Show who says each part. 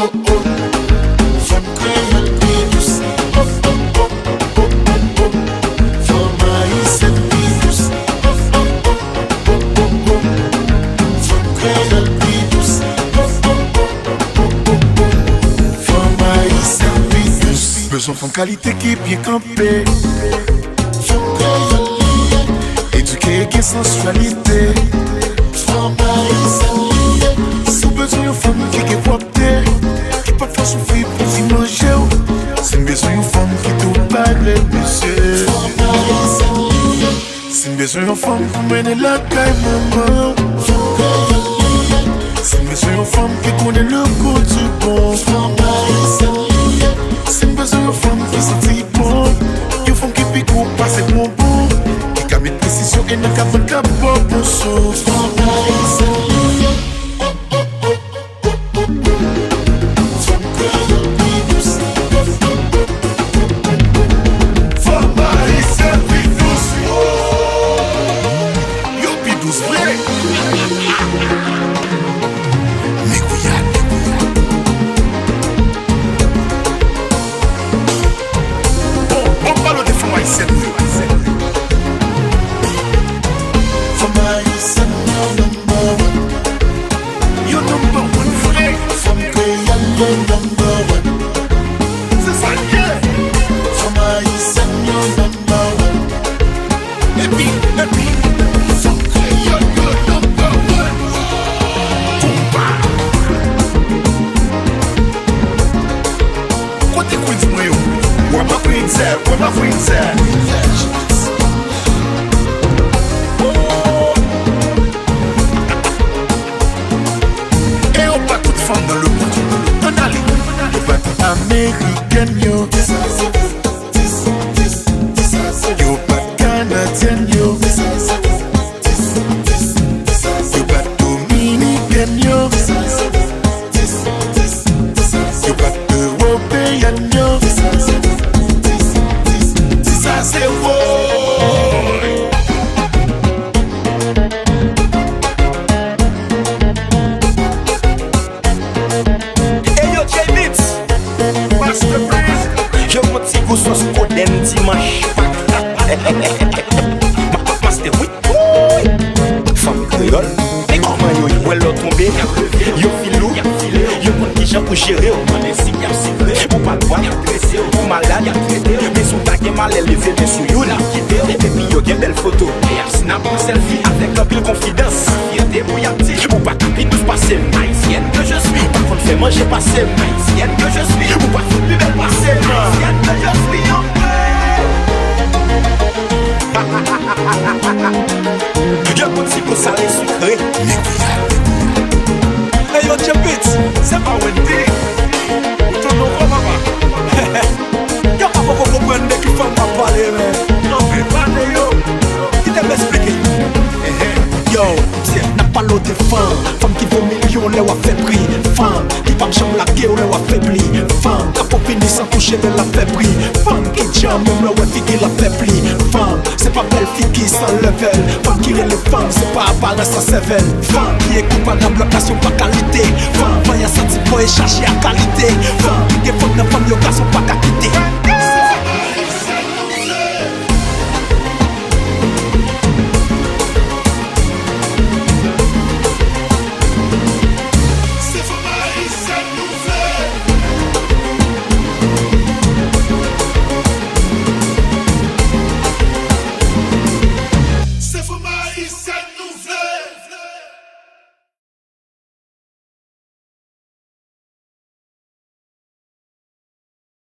Speaker 1: Femme créole qui douce. Femme haïtienne qui douce. Femme créole qui douce. Femme haïtienne qui douce. Besoin de qualité qui bien campée. Femme créole éduquée qui sensualité. Femme haïtienne. Sous besoin de femme qui est portée, qui pas faire souffrir pour y manger. C'est besoin de femme qui tout parle, monsieur. C'est besoin de femme pour mener la caille, maman. C'est besoin de femme qui connaît le goût du bon. C'est besoin de femme qui sentit bon. Une femme qui pique ou passe bon bon. Qui a mis précision et n'a qu'à faire cap pour souffle. Américaine, yo. Yo pas canadienne, yo. Yo pas dominicaine, yo. Yo pas européenne, yo. Ça c'est wow.
Speaker 2: Je monte si vous sos coden dimanche. Master oui. Femme créole. Et comment yo y l'autre tombé. Yo filou. Yo monte qui j'en pour gérer. Pour pas le voir. Pour malade. Mais sous ta mal élevé. Mais sous you là. Et puis yo gen belle photo. Et snap un selfie avec un pile confidence. Pour pas taper tout passer. Haïtienne que je suis. Par contre fait manger passer. Haïtienne que je suis. Pour pas foutre plus belle passer. Haïtienne que je suis en paix. Yo petit pour salé sucré. Hey yo Chepit, c'est pas Wendy. Ou ton nom maman. Yo pas beaucoup comprendre de qui femme va parler mais. Non mais parler yo. Qui t'aime expliquer. Yo, n'a pas l'eau de femme. Femme qui vaut millions, les wa fait prix. Femme qui va me chambre la gueule, les wa faibli. Femme qui a pas fini sans toucher de la faibli. Femme qui jam, même le wa fille qui la faibli. Femme, c'est pas belle fille qui sans level. Femme qui est les femmes, c'est pas apparence sans cervelle. Femme qui écoute pas dans blocation, pas qualité. Femme, va y a senti pour échanger à